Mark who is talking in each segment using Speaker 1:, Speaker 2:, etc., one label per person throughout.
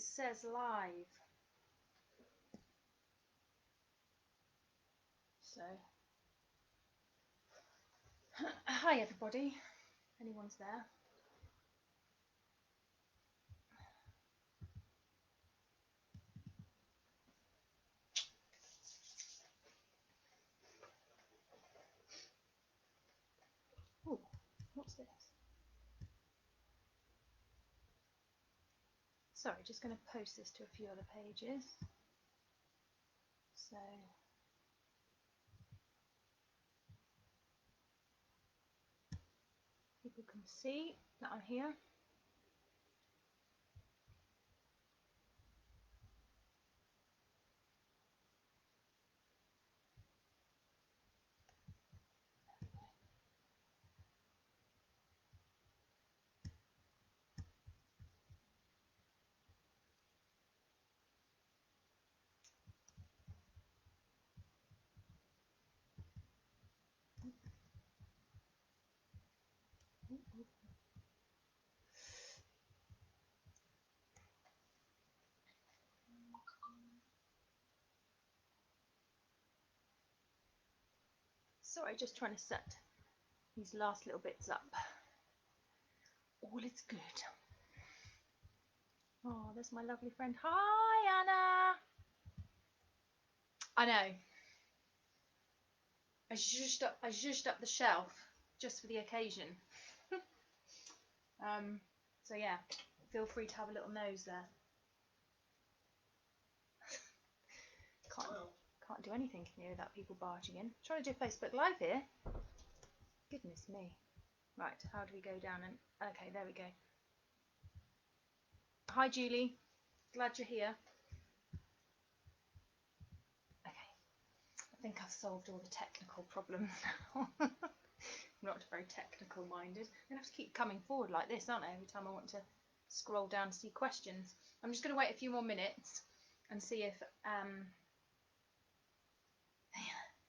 Speaker 1: says live. So, hi everybody, anyone's there. Oh, what's this? Sorry, just going to post this to a few other pages. So, people can see that I'm here. Sorry, just trying to set these last little bits up. All is good. Oh, there's my lovely friend. Hi, Anna. I know. I zhuzhed up the shelf just for the occasion. So yeah, feel free to have a little nose there. Can't do anything in here without people barging in. I'm trying to do Facebook Live here. Goodness me. Right, how do we go down? And okay, there we go. Hi, Julie. Glad you're here. Okay, I think I've solved all the technical problems now. I'm not very technical minded. I'm going to have to keep coming forward like this, aren't I, every time I want to scroll down to see questions. I'm just going to wait a few more minutes and see if...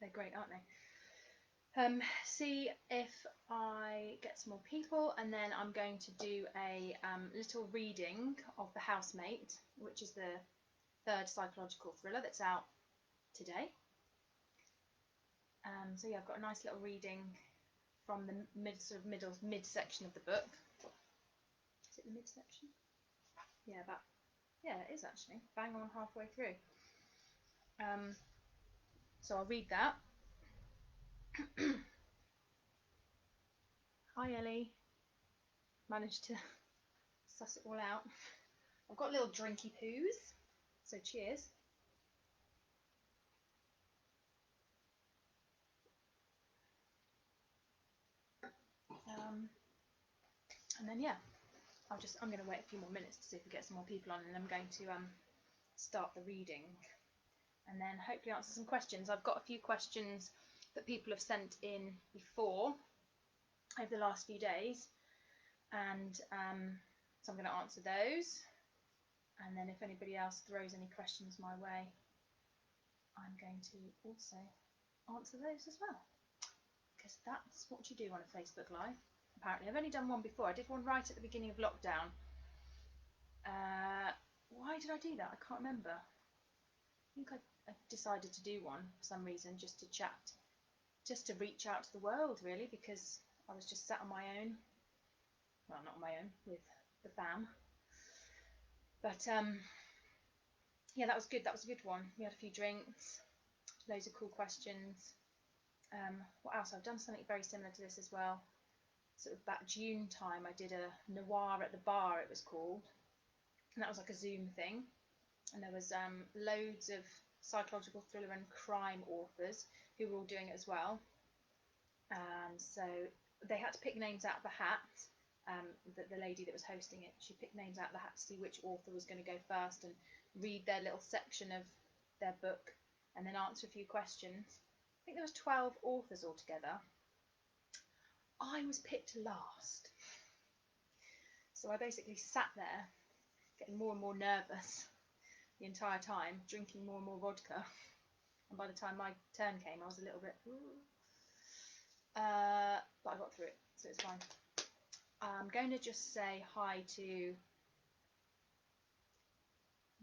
Speaker 1: they're great, aren't they? See if I get some more people, and then I'm going to do a little reading of The Housemate, which is the third psychological thriller that's out today. So yeah, I've got a nice little reading from the mid section of the book. Is it the mid section? Yeah, it is actually bang on halfway through. So I'll read that. Hi Ellie. Managed to suss it all out. I've got little drinky poos, so cheers. And then yeah, I'm going to wait a few more minutes to see if we get some more people on, and I'm going to start the reading, and then hopefully answer some questions. I've got a few questions that people have sent in before over the last few days, and so I'm going to answer those, and then if anybody else throws any questions my way, I'm going to also answer those as well, because that's what you do on a Facebook Live. Apparently, I've only done one before. I did one right at the beginning of lockdown. Why did I do that? I can't remember. I think I decided to do one for some reason, just to chat, just to reach out to the world, really, because I was just sat on my own. Well, not on my own, with the fam. But yeah, that was good. That was a good one. We had a few drinks, loads of cool questions. What else? I've done something very similar to this as well. Sort of back June time, I did a noir at the bar, it was called, and that was like a Zoom thing, and there was loads of psychological thriller and crime authors who were all doing it as well, and so they had to pick names out of the hat. The lady that was hosting it, she picked names out of the hat to see which author was going to go first and read their little section of their book and then answer a few questions. I think there was 12 authors altogether. I was picked last. So I basically sat there getting more and more nervous the entire time, drinking more and more vodka. And by the time my turn came, I was a little bit... but I got through it, so it's fine. I'm going to just say hi to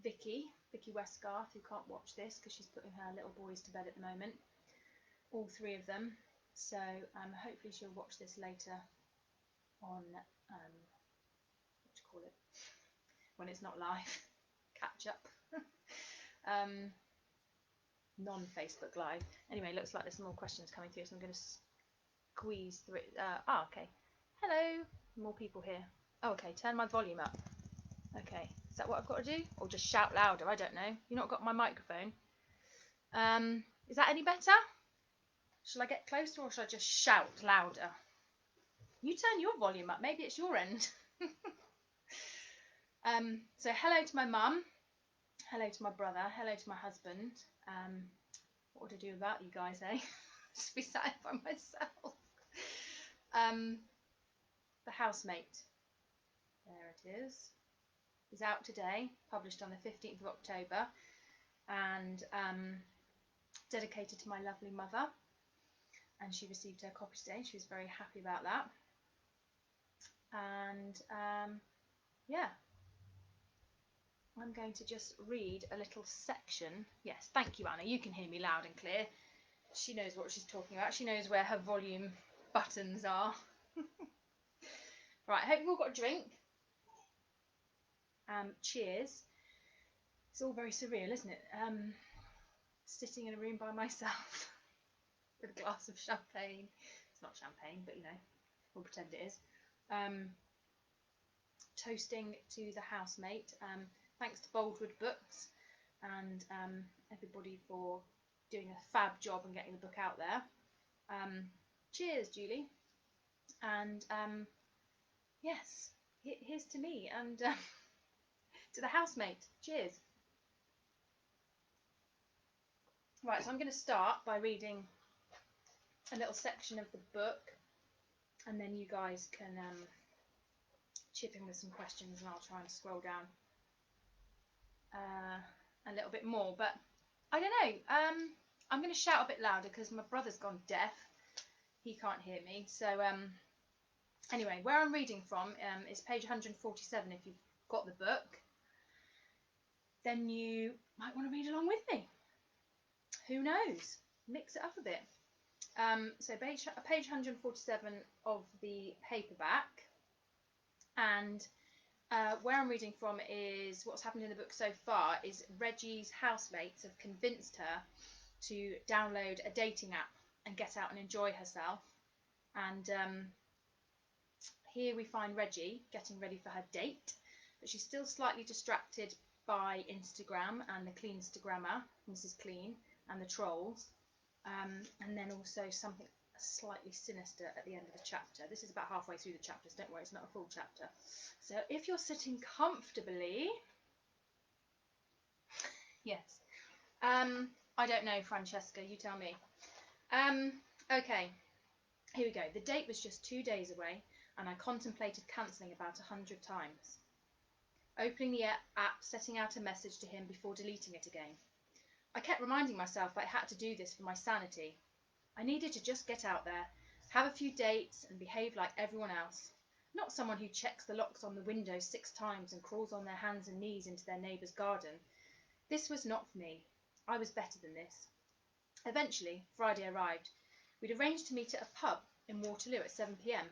Speaker 1: Vicky Westgarth, who can't watch this because she's putting her little boys to bed at the moment, all 3 of them. So hopefully she'll watch this later on, what do you call it, when it's not live, catch up, non-Facebook live. Anyway, looks like there's some more questions coming through, so I'm going to squeeze through it. Okay. Hello, more people here. Oh, okay, turn my volume up. Okay, is that what I've got to do? Or just shout louder? I don't know. You've not got my microphone. Is that any better? Shall I get closer or shall I just shout louder? You turn your volume up. Maybe it's your end. So hello to my mum. Hello to my brother. Hello to my husband. What would I do without you guys, eh? Just be sat by myself. The Housemate. There it is out today, published on the 15th of October, and dedicated to my lovely mother. And she received her copy today. She was very happy about that. And yeah, I'm going to just read a little section. Yes, thank you, Anna. You can hear me loud and clear. She knows what she's talking about. She knows where her volume buttons are. Right, I hope you've all got a drink. Cheers. It's all very surreal, isn't it? Sitting in a room by myself with a glass of champagne. It's not champagne, but you know, we'll pretend it is. Toasting to the housemate. Thanks to Boldwood Books and everybody for doing a fab job and getting the book out there. Cheers, Julie. And yes, here's to me and to the housemate. Cheers. Right, so I'm going to start by reading a little section of the book, and then you guys can chip in with some questions, and I'll try and scroll down a little bit more. But I don't know. I'm going to shout a bit louder because my brother's gone deaf. He can't hear me. So anyway, where I'm reading from is page 147. If you've got the book, then you might want to read along with me. Who knows? Mix it up a bit. So page 147 of the paperback, and where I'm reading from is what's happened in the book so far is Reggie's housemates have convinced her to download a dating app and get out and enjoy herself. And here we find Reggie getting ready for her date, but she's still slightly distracted by Instagram and the Cleanstagrammer, Mrs. Clean, and the trolls, and then also something slightly sinister at the end of the chapter. This is about halfway through the chapters, don't worry, it's not a full chapter. So if you're sitting comfortably, yes, I don't know, Francesca, you tell me. Okay, here we go. The date was just 2 days away, and I contemplated cancelling about 100 times. Opening the app, setting out a message to him before deleting it again. I kept reminding myself I had to do this for my sanity. I needed to just get out there, have a few dates, and behave like everyone else. Not someone who checks the locks on the window 6 times and crawls on their hands and knees into their neighbour's garden. This was not for me. I was better than this. Eventually, Friday arrived. We'd arranged to meet at a pub in Waterloo at 7 p.m.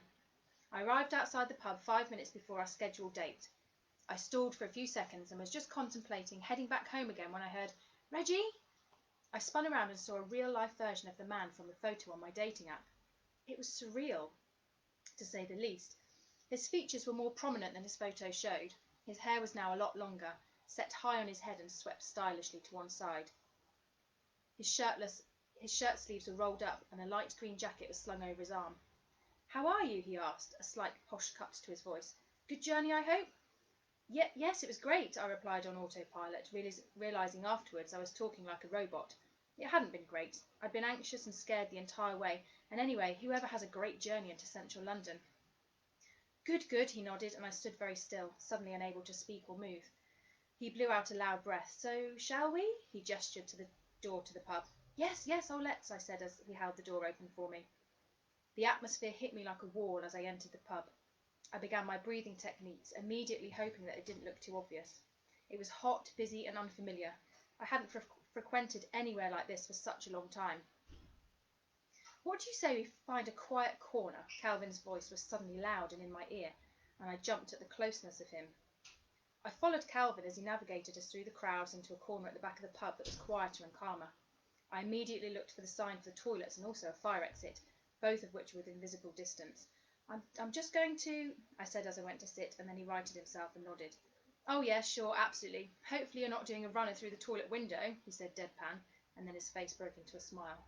Speaker 1: I arrived outside the pub 5 minutes before our scheduled date. I stalled for a few seconds and was just contemplating heading back home again when I heard, "Reggie?" I spun around and saw a real-life version of the man from the photo on my dating app. It was surreal, to say the least. His features were more prominent than his photo showed. His hair was now a lot longer, set high on his head and swept stylishly to one side. His shirt sleeves were rolled up and a light green jacket was slung over his arm. "How are you?" he asked, a slight posh cut to his voice. "Good journey, I hope?" Yes, it was great, I replied on autopilot, realising afterwards I was talking like a robot. It hadn't been great. I'd been anxious and scared the entire way, and anyway, whoever has a great journey into central London? Good, he nodded, and I stood very still, suddenly unable to speak or move. He blew out a loud breath. "So, shall we?" He gestured to the door to the pub. Yes, oh, let's, I said as he held the door open for me. The atmosphere hit me like a wall as I entered the pub. I began my breathing techniques, immediately hoping that it didn't look too obvious. It was hot, busy, and unfamiliar. I hadn't frequented anywhere like this for such a long time. "What do you say we find a quiet corner?" Calvin's voice was suddenly loud and in my ear, and I jumped at the closeness of him. I followed Calvin as he navigated us through the crowds into a corner at the back of the pub that was quieter and calmer. I immediately looked for the sign for the toilets and also a fire exit, both of which were within visible distance. I'm just going to," I said as I went to sit, and then he righted himself and nodded. "Oh, yes, sure, absolutely. Hopefully you're not doing a runner through the toilet window," he said deadpan, and then his face broke into a smile.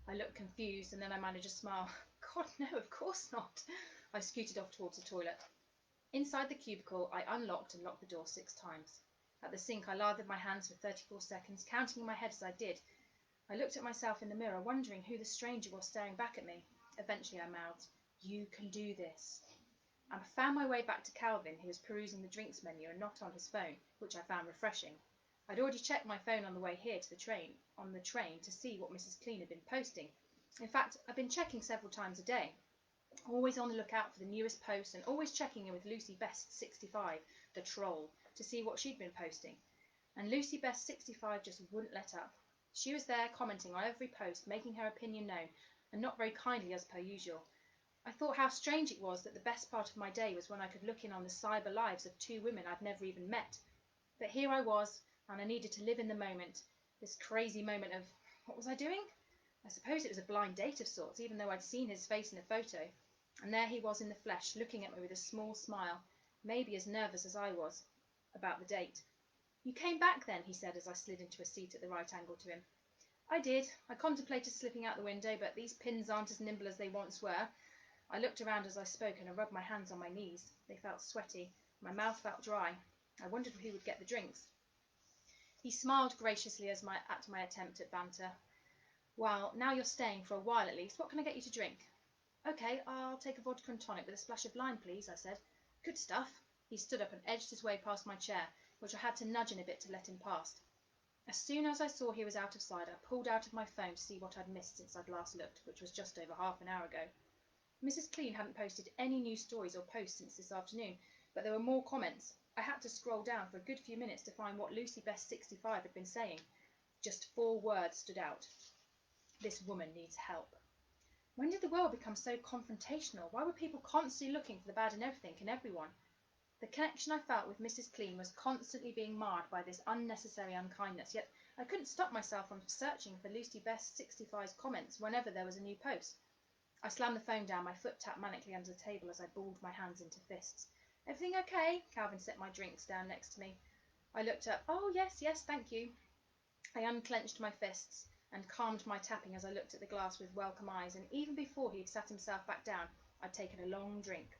Speaker 1: I looked confused, and then I managed a smile. "God, no, of course not." I scooted off towards the toilet. Inside the cubicle, I unlocked and locked the door 6 times. At the sink, I lathered my hands for 34 seconds, counting in my head as I did. I looked at myself in the mirror, wondering who the stranger was staring back at me. Eventually I mouthed, "You can do this." I found my way back to Calvin, who was perusing the drinks menu and not on his phone, which I found refreshing. I'd already checked my phone on the way here to the train, to see what Mrs. Clean had been posting. In fact, I've been checking several times a day, always on the lookout for the newest posts, and always checking in with Lucy Best 65, the troll, to see what she'd been posting. And Lucy Best 65 just wouldn't let up. She was there commenting on every post, making her opinion known, and not very kindly as per usual. I thought how strange it was that the best part of my day was when I could look in on the cyber lives of 2 women I'd never even met. But here I was, and I needed to live in the moment, this crazy moment of, what was I doing? I suppose it was a blind date of sorts, even though I'd seen his face in a photo. And there he was in the flesh, looking at me with a small smile, maybe as nervous as I was about the date. "You came back then," he said as I slid into a seat at the right angle to him. "I did. I contemplated slipping out the window, but these pins aren't as nimble as they once were." I looked around as I spoke, and I rubbed my hands on my knees. They felt sweaty. My mouth felt dry. I wondered who would get the drinks. He smiled graciously at my attempt at banter. "Well, now you're staying for a while at least, what can I get you to drink?" "OK, I'll take a vodka and tonic with a splash of lime, please," I said. "Good stuff." He stood up and edged his way past my chair, which I had to nudge in a bit to let him past. As soon as I saw he was out of sight, I pulled out of my phone to see what I'd missed since I'd last looked, which was just over half an hour ago. Mrs. Clean hadn't posted any new stories or posts since this afternoon, but there were more comments. I had to scroll down for a good few minutes to find what Lucy Best 65 had been saying. Just 4 words stood out. "This woman needs help." When did the world become so confrontational? Why were people constantly looking for the bad in everything and everyone? The connection I felt with Mrs. Clean was constantly being marred by this unnecessary unkindness, yet I couldn't stop myself from searching for Lucy Best 65's comments whenever there was a new post. I slammed the phone down, my foot tapped manically under the table as I balled my hands into fists. "Everything okay?" Calvin set my drinks down next to me. I looked up. "Oh, yes, thank you." I unclenched my fists and calmed my tapping as I looked at the glass with welcome eyes, and even before he had sat himself back down, I'd taken a long drink.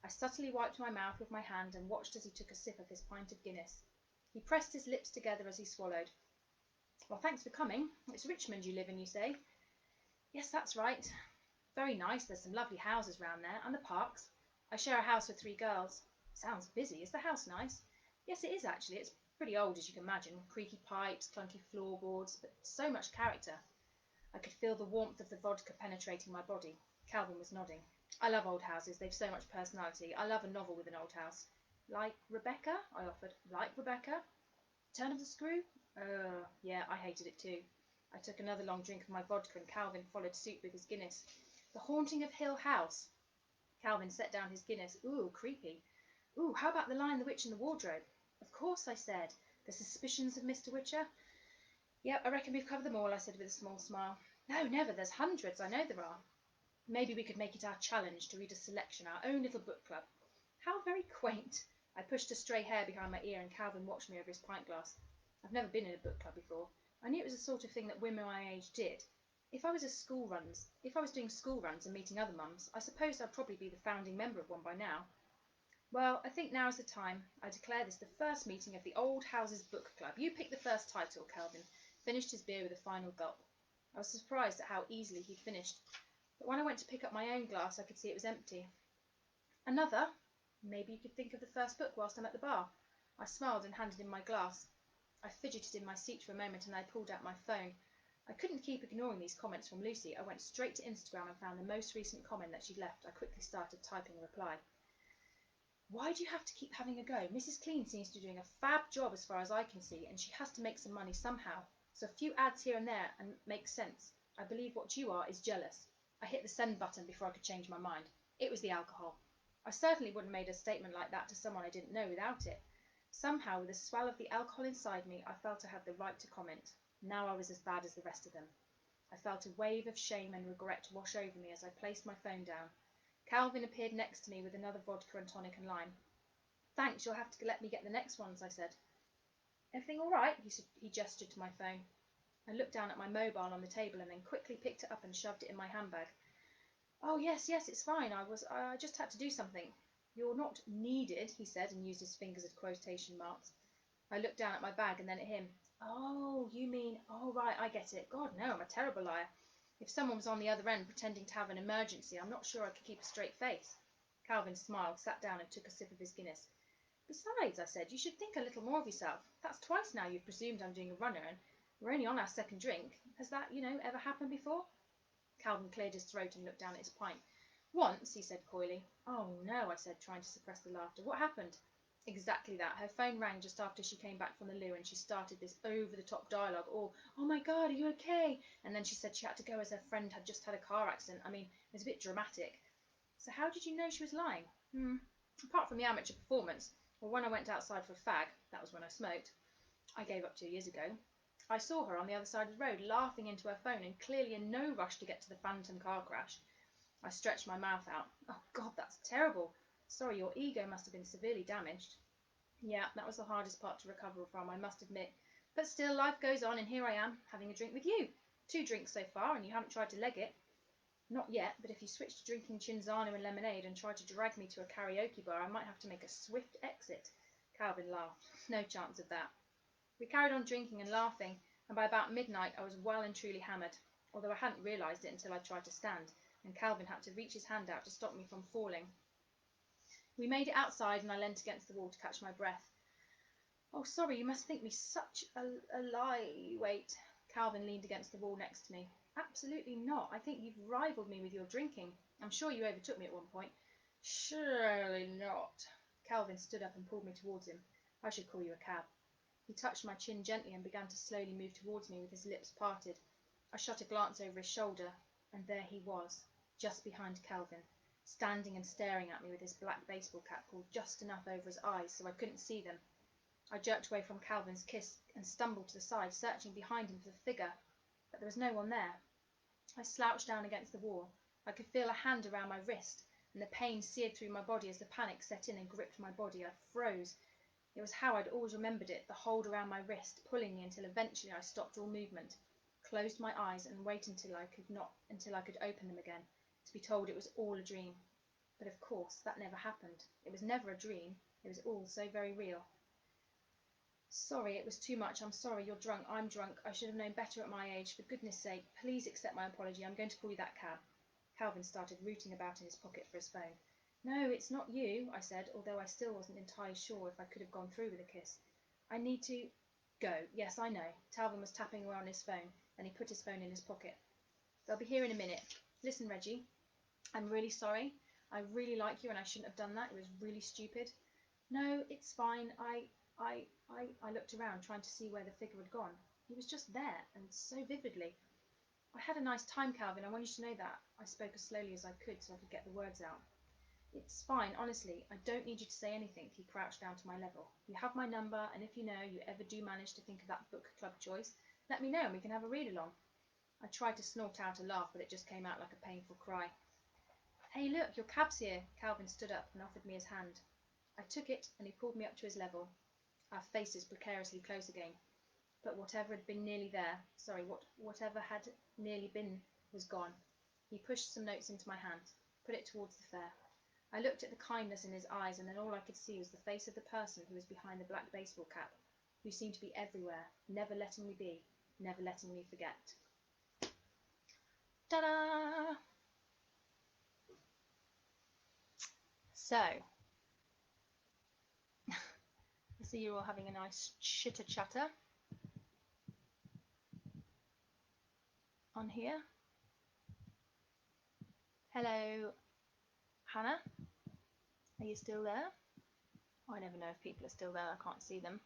Speaker 1: I subtly wiped my mouth with my hand and watched as he took a sip of his pint of Guinness. He pressed his lips together as he swallowed. "Well, thanks for coming. It's Richmond you live in, you say?" "Yes, that's right. Very nice. There's some lovely houses round there, and the parks. I share a house with 3 girls. Sounds busy. Is the house nice?" "Yes, it is actually. It's pretty old, as you can imagine. Creaky pipes, clunky floorboards, but so much character." I could feel the warmth of the vodka penetrating my body. Calvin was nodding. "I love old houses. They've so much personality. I love a novel with an old house." "Like Rebecca?" I offered. "Like Rebecca? Turn of the Screw?" Yeah, I hated it too. I took another long drink of my vodka, and Calvin followed suit with his Guinness. "The Haunting of Hill House." Calvin set down his Guinness. "Ooh, creepy." "Ooh, how about The Lion, the Witch and the Wardrobe?" "Of course," I said. "The Suspicions of Mr. Witcher?" "Yep, I reckon we've covered them all," I said with a small smile. "No, never. There's hundreds. I know there are." "Maybe we could make it our challenge to read a selection, our own little book club." "How very quaint." I pushed a stray hair behind my ear, and Calvin watched me over his pint glass. "I've never been in a book club before. I knew it was the sort of thing that women my age did. If I was doing school runs and meeting other mums, I suppose I'd probably be the founding member of one by now." "Well, I think now is the time. I declare this the first meeting of the Old Houses Book Club. You pick the first title." Calvin finished his beer with a final gulp. I was surprised at how easily he'd finished, but when I went to pick up my own glass, I could see it was empty. "Another? Maybe you could think of the first book whilst I'm at the bar." I smiled and handed him my glass. I fidgeted in my seat for a moment, and I pulled out my phone. I couldn't keep ignoring these comments from Lucy. I went straight to Instagram and found the most recent comment that she'd left. I quickly started typing a reply. Why do you have to keep having a go? Mrs. Clean seems to be doing a fab job as far as I can see, and she has to make some money somehow. So a few ads here and there and makes sense. I believe what you are is jealous. I hit the send button before I could change my mind. It was the alcohol. I certainly wouldn't have made a statement like that to someone I didn't know without it. Somehow, with the swell of the alcohol inside me, I felt I had the right to comment. Now I was as bad as the rest of them. I felt a wave of shame and regret wash over me as I placed my phone down. Calvin appeared next to me with another vodka and tonic and lime. Thanks, you'll have to let me get the next ones, I said. Everything all right? He gestured to my phone. I looked down at my mobile on the table and then quickly picked it up and shoved it in my handbag. Oh, yes, it's fine. I just had to do something. You're not needed, he said, and used his fingers as quotation marks. I looked down at my bag and then at him. Oh, you mean, oh, right, I get it. God, no, I'm a terrible liar. If someone was on the other end pretending to have an emergency, I'm not sure I could keep a straight face. Calvin smiled, sat down and took a sip of his Guinness. Besides, I said, you should think a little more of yourself. That's twice now you've presumed I'm doing a runner, and we're only on our second drink. Has that, ever happened before? Calvin cleared his throat and looked down at his pint. Once, he said coyly. Oh, no, I said, trying to suppress the laughter. What happened? Exactly that. Her phone rang just after she came back from the loo, and she started this over-the-top dialogue, all, oh my God, are you okay? And then she said she had to go as her friend had just had a car accident. I mean, it was a bit dramatic. So how did you know she was lying? Apart from the amateur performance, well, when I went outside for a fag, that was when I smoked, I gave up 2 years ago, I saw her on the other side of the road, laughing into her phone and clearly in no rush to get to the phantom car crash. I stretched my mouth out. Oh, God, that's terrible. Sorry, your ego must have been severely damaged. Yeah, that was the hardest part to recover from, I must admit. But still, life goes on, and here I am, having a drink with you. 2 drinks so far, and you haven't tried to leg it. Not yet, but if you switch to drinking Cinzano and lemonade and try to drag me to a karaoke bar, I might have to make a swift exit. Calvin laughed. No chance of that. We carried on drinking and laughing, and by about midnight I was well and truly hammered, although I hadn't realised it until I tried to stand, and Calvin had to reach his hand out to stop me from falling. We made it outside, and I leant against the wall to catch my breath. Oh, sorry, you must think me such a lightweight. Calvin leaned against the wall next to me. Absolutely not. I think you've rivaled me with your drinking. I'm sure you overtook me at one point. Surely not. Calvin stood up and pulled me towards him. I should call you a cab. He touched my chin gently and began to slowly move towards me with his lips parted. I shot a glance over his shoulder, and there he was, just behind Calvin, standing and staring at me with his black baseball cap pulled just enough over his eyes so I couldn't see them. I jerked away from Calvin's kiss and stumbled to the side, searching behind him for the figure, but there was no one there. I slouched down against the wall. I could feel a hand around my wrist, and the pain seared through my body as the panic set in and gripped my body. I froze. It was how I'd always remembered it, the hold around my wrist, pulling me until eventually I stopped all movement, closed my eyes and waited until I could open them again, to be told it was all a dream. But of course that never happened. It was never a dream. It was all so very real. Sorry, it was too much. I'm sorry, you're drunk. I'm drunk. I should have known better at my age. For goodness sake, please accept my apology. I'm going to call you that cab. Calvin started rooting about in his pocket for his phone. No, it's not you, I said, although I still wasn't entirely sure if I could have gone through with a kiss. I need to go. Yes, I know. Calvin was tapping away on his phone, then he put his phone in his pocket. They'll be here in a minute. Listen, Reggie, I'm really sorry. I really like you and I shouldn't have done that. It was really stupid. No, it's fine. I looked around, trying to see where the figure had gone. He was just there, and so vividly. I had a nice time, Calvin. I want you to know that. I spoke as slowly as I could so I could get the words out. It's fine, honestly. I don't need you to say anything. He crouched down to my level. You have my number, and if you ever do manage to think of that book club choice, let me know and we can have a read-along. I tried to snort out a laugh, but it just came out like a painful cry. Hey, look, your cab's here. Calvin stood up and offered me his hand. I took it, and he pulled me up to his level. Our faces precariously close again. But whatever had nearly been was gone. He pushed some notes into my hand, put it towards the fare. I looked at the kindness in his eyes, and then all I could see was the face of the person who was behind the black baseball cap, who seemed to be everywhere, never letting me be, never letting me forget. Ta-da! So, I see you're all having a nice chitter-chatter on here. Hello, Hannah. Are you still there? I never know if people are still there. I can't see them.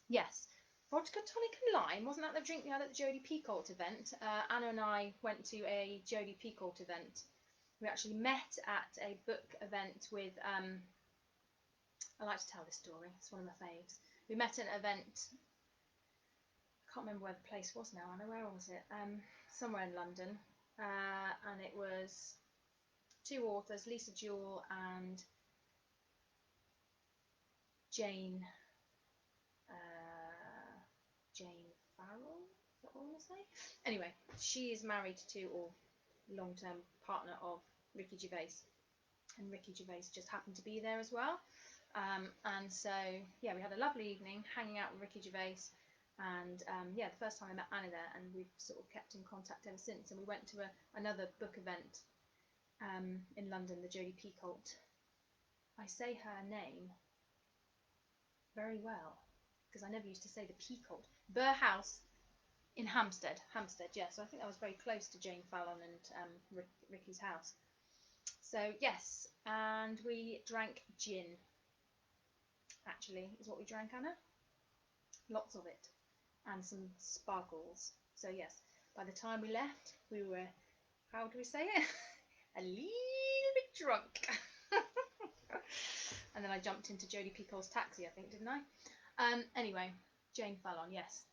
Speaker 1: Yes, vodka tonic and lime. Wasn't that the drink we had at the Jodie Picoult event? Anna and I went to a Jodie Picoult event. We actually met at a book event with. I like to tell this story. It's one of my faves. We met at an event. I can't remember where the place was now. Anna, where was it? Somewhere in London, and it was two authors, Lisa Jewell and Jane. Jane Farrell. Is that what I want to say? Anyway, she is married to or long-term partner of Ricky Gervais, and Ricky Gervais just happened to be there as well. And so yeah, we had a lovely evening hanging out with Ricky Gervais, and yeah, the first time I met Anna there, and we've sort of kept in contact ever since. And we went to another book event in London, the Jodie Picoult. I say her name very well because I never used to say the Picoult. Burr House in Hampstead, yeah. So I think that was very close to Jane Fallon and Ricky's house. So yes, and we drank gin. Actually, is what we drank, Anna. Lots of it, and some sparkles. So yes, by the time we left, we were, how do we say it? A little bit drunk. And then I jumped into Jodie Picoult's taxi, I think, didn't I? Anyway, Jane Fallon, yes.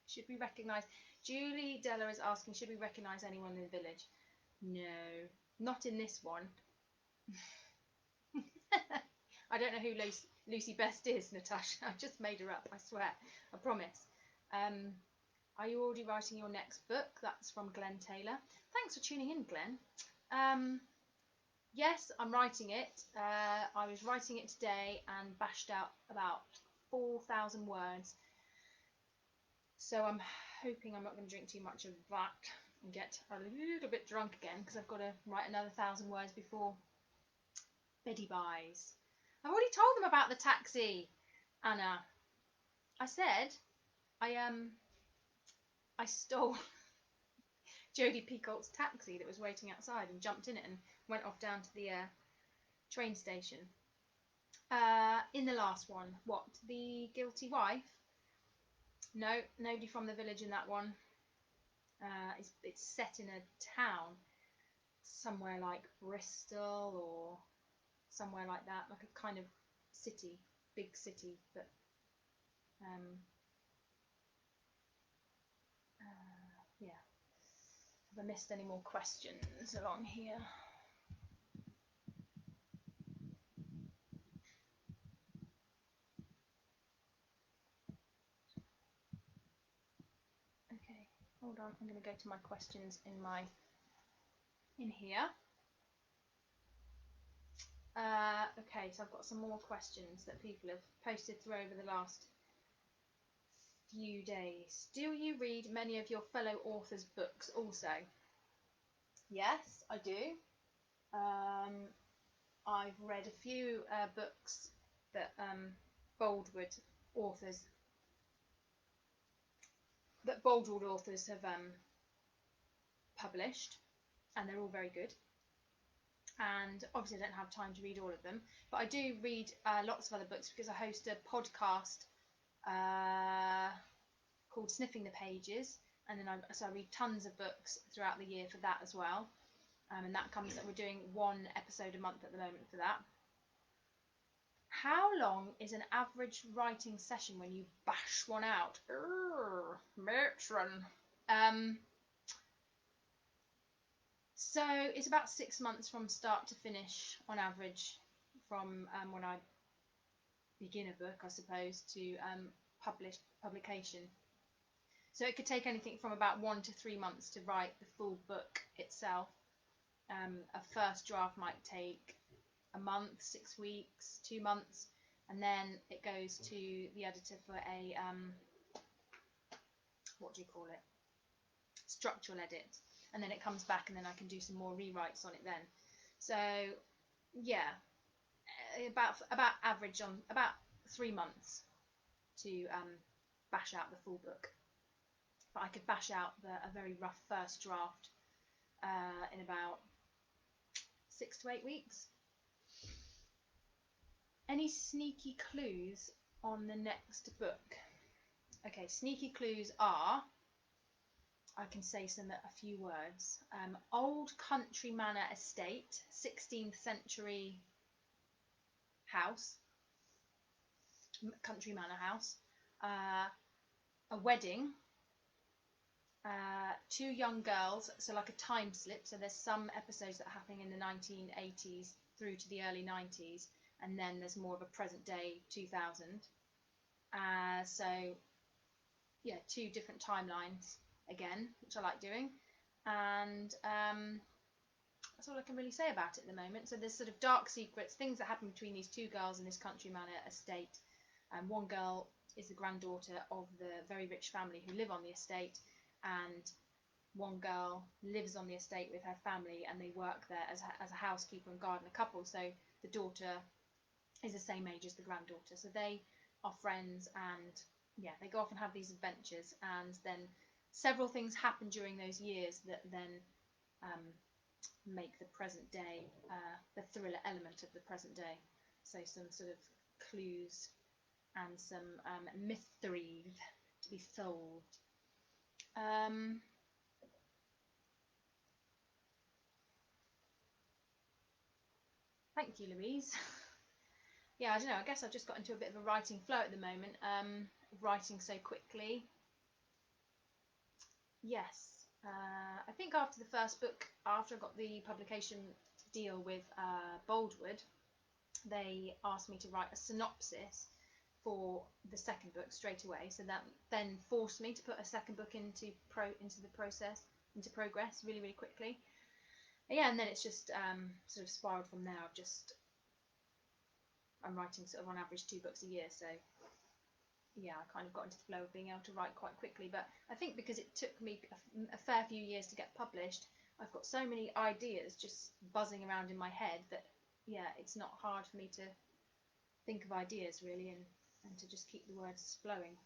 Speaker 1: Should we recognise? Julie Della is asking, should we recognise anyone in the village? No, not in this one. I don't know who Lucy Best is, Natasha. I just made her up, I swear. I promise. Are you already writing your next book? That's from Glenn Taylor. Thanks for tuning in, Glenn. Yes, I'm writing it. I was writing it today and bashed out about 4,000 words. So I'm hoping I'm not going to drink too much of that and get a little bit drunk again, because I've got to write another 1,000 words before Betty buys. I've already told them about the taxi, Anna. I said I stole Jodie Picoult's taxi that was waiting outside and jumped in it and went off down to the train station. In the last one, what? The guilty wife? No, nobody from the village in that one. It's set in a town, somewhere like Bristol or somewhere like that, like a kind of city, big city. But yeah. Have I missed any more questions along here? Okay, hold on. I'm going to go to my questions in here. Okay, so I've got some more questions that people have posted through over the last few days. Do you read many of your fellow authors' books also? Yes, I do. I've read a few books that Boldwood authors have published, and they're all very good. And obviously I don't have time to read all of them, but I do read lots of other books because I host a podcast called Sniffing the Pages, and then I read tons of books throughout the year for that as well. And that comes that we're doing one episode a month at the moment for that. How long is an average writing session when you bash one out? Matron. So it's about 6 months from start to finish on average, from when I begin a book, I suppose, to publication. So it could take anything from about 1 to 3 months to write the full book itself. A first draft might take a month, 6 weeks, 2 months, and then it goes to the editor for a what do you call it? Structural edit, and then it comes back, and then I can do some more rewrites on it then. So yeah, about average on about 3 months to bash out the full book. But I could bash out a very rough first draft in about 6 to 8 weeks. Any sneaky clues on the next book? Okay, sneaky clues are, I can say a few words. Old country manor estate, 16th century house, country manor house, a wedding, two young girls, so like a time slip. So there's some episodes that are happening in the 1980s through to the early 90s, and then there's more of a present day 2000. So yeah, two different timelines again, which I like doing, and that's all I can really say about it at the moment. So there's sort of dark secrets, things that happen between these two girls in this country manor estate. One girl is the granddaughter of the very rich family who live on the estate, and one girl lives on the estate with her family, and they work there as a housekeeper and gardener couple. So the daughter is the same age as the granddaughter, so they are friends, and yeah, they go off and have these adventures, and then several things happen during those years that then make the present day, the thriller element of the present day. So some sort of clues and some mystery to be solved. Thank you, Louise. Yeah, I don't know, I guess I've just got into a bit of a writing flow at the moment, writing so quickly. Yes, I think after the first book, after I got the publication deal with Boldwood, they asked me to write a synopsis for the second book straight away, so that then forced me to put a second book into progress really, really quickly. Yeah, and then it's just sort of spiraled from there. I'm writing sort of on average 2 books a year, so yeah, I kind of got into the flow of being able to write quite quickly. But I think because it took me a fair few years to get published, I've got so many ideas just buzzing around in my head that yeah, it's not hard for me to think of ideas really, and to just keep the words flowing.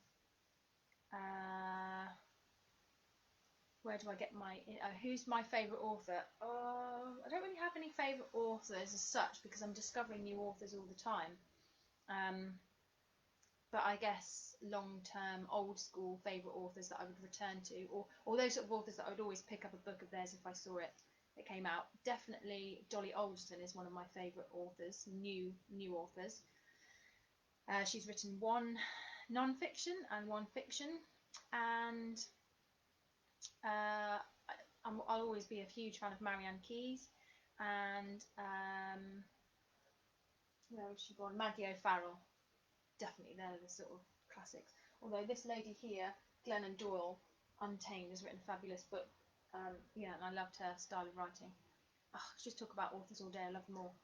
Speaker 1: Where do I get my who's my favourite author? I don't really have any favourite authors as such, because I'm discovering new authors all the time. But I guess long-term, old-school favourite authors that I would return to, or those sort of authors that I would always pick up a book of theirs if I saw it came out. Definitely Dolly Alderton is one of my favourite authors, new authors. She's written one non-fiction and one fiction, and I'll always be a huge fan of Marianne Keyes, and where was she born? Maggie O'Farrell. Definitely, they're the sort of classics. Although this lady here, Glennon Doyle, Untamed, has written a fabulous book. Yeah, and I loved her style of writing. Oh, I could just talk about authors all day. I love them all.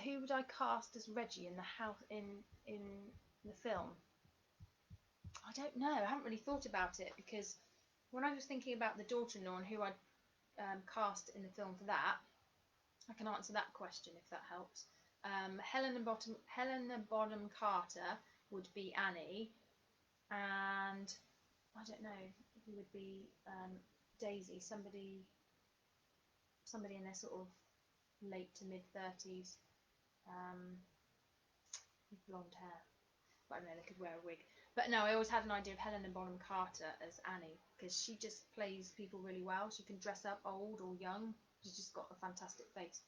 Speaker 1: Who would I cast as Reggie in the house in the film? I don't know. I haven't really thought about it, because when I was thinking about the daughter-in-law and who I'd cast in the film for that, I can answer that question if that helps. Helena Bonham Carter would be Annie, and I don't know who would be Daisy. Somebody in their sort of late to mid 30s, with blonde hair. But I don't know, they could wear a wig. But no, I always had an idea of Helena Bonham Carter as Annie, because she just plays people really well. She can dress up old or young. She's just got a fantastic face.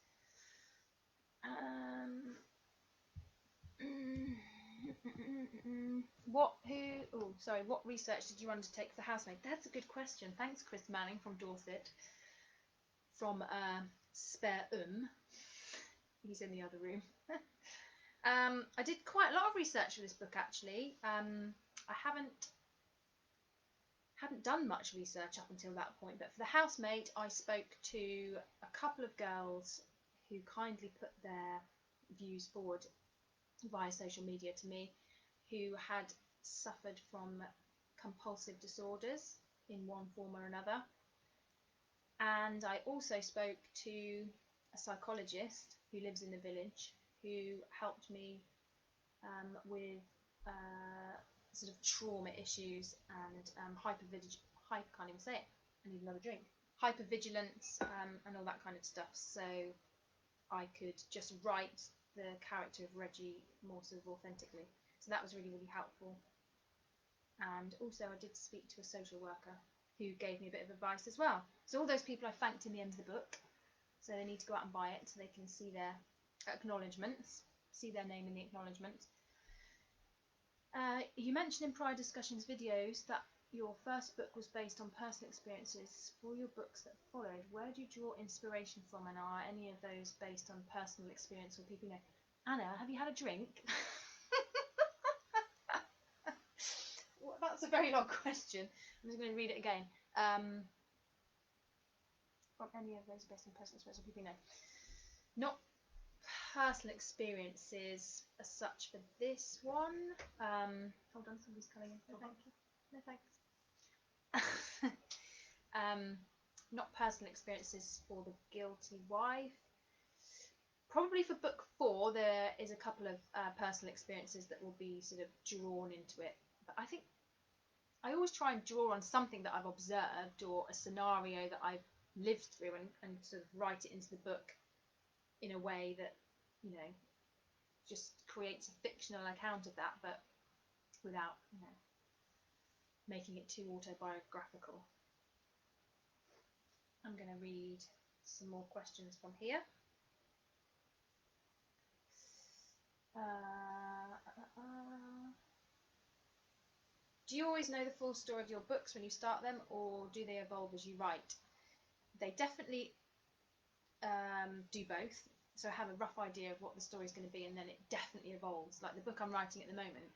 Speaker 1: What research did you undertake for Housemaid? That's a good question. Thanks, Chris Manning from Dorset. From Spare He's in the other room. I did quite a lot of research for this book, actually. I hadn't done much research up until that point, but for The Housemaid, I spoke to a couple of girls who kindly put their views forward via social media to me, who had suffered from compulsive disorders in one form or another. And I also spoke to a psychologist who lives in the village, who helped me with sort of trauma issues and can't even say it, I need another drink, hypervigilance, and all that kind of stuff. So I could just write the character of Reggie more sort of authentically. So that was really, really helpful. And also I did speak to a social worker who gave me a bit of advice as well. So all those people I thanked in the end of the book. So they need to go out and buy it so they can see their acknowledgements, see their name in the acknowledgements. You mentioned in prior discussions videos that your first book was based on personal experiences. For your books that followed, where do you draw inspiration from, and are any of those based on personal experience or people you know? Anna, have you had a drink? Well, that's a very long question. I'm just going to read it again. From any of those based on personal experience or people you know? Not personal experiences as such for this one. Hold on, somebody's coming in. No, thank you. No, thanks. Not personal experiences for The Guilty Wife. Probably for book 4, there is a couple of personal experiences that will be sort of drawn into it. But I think I always try and draw on something that I've observed or a scenario that I've lived through and sort of write it into the book in a way that, you know, just creates a fictional account of that, but without, you know, making it too autobiographical. I'm going to read some more questions from here. Do you always know the full story of your books when you start them, or do they evolve as you write? They definitely do both. So I have a rough idea of what the story is going to be, and then it definitely evolves. Like the book I'm writing at the moment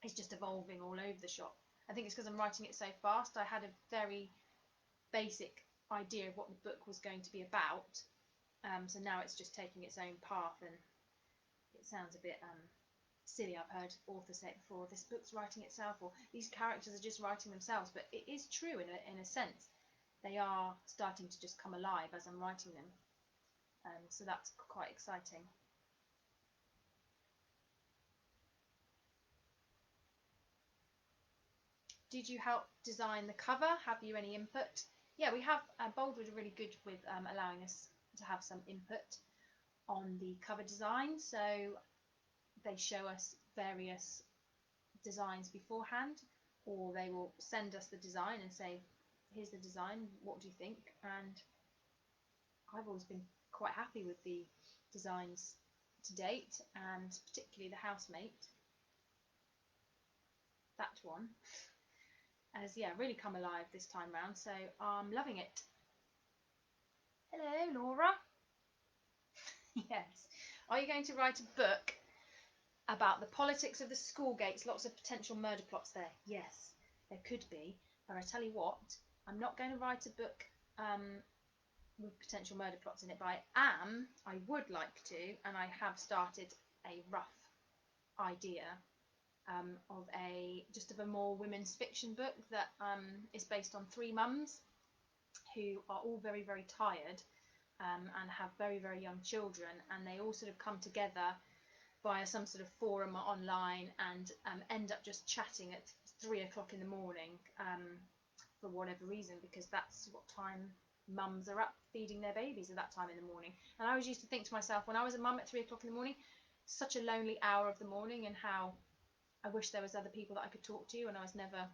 Speaker 1: is just evolving all over the shop. I think it's because I'm writing it so fast. I had a very basic idea of what the book was going to be about, so now it's just taking its own path, and it sounds a bit silly. I've heard authors say it before, this book's writing itself, or these characters are just writing themselves, but it is true in a sense. They are starting to just come alive as I'm writing them, so that's quite exciting. Did you help design the cover? Have you any input? Yeah, we have. Boldwood are really good with allowing us to have some input on the cover design, so they show us various designs beforehand, or they will send us the design and say, here's the design, what do you think? And I've always been quite happy with the designs to date, and particularly the housemate, that one has really come alive this time round, so I'm loving it. Hello Laura. Yes. Are you going to write a book about the politics of the school gates? Lots of potential murder plots there. Yes, there could be, but I tell you what, I'm not going to write a book with potential murder plots in it, but I would like to, and I have started a rough idea of a more women's fiction book that is based on 3 mums who are all very, very tired and have very, very young children, and they all sort of come together via some sort of forum online and end up just chatting at 3 o'clock in the morning for whatever reason, because that's what time mums are up feeding their babies at that time in the morning. And I always used to think to myself, when I was a mum at 3 o'clock in the morning, such a lonely hour of the morning, and how I wish there was other people that I could talk to, and I was never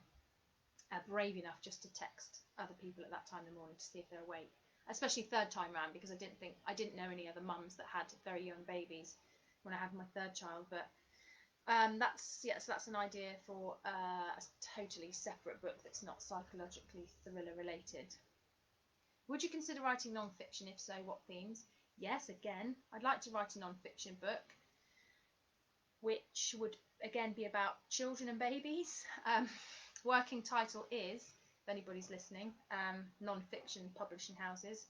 Speaker 1: brave enough just to text other people at that time in the morning to see if they're awake, especially third time round, because I didn't know any other mums that had very young babies when I had my third child. But so that's an idea for a totally separate book that's not psychologically thriller related. Would you consider writing non-fiction? If so, what themes? Yes, again, I'd like to write a non-fiction book which would again be about children and babies. Working title is, if anybody's listening, non-fiction publishing houses,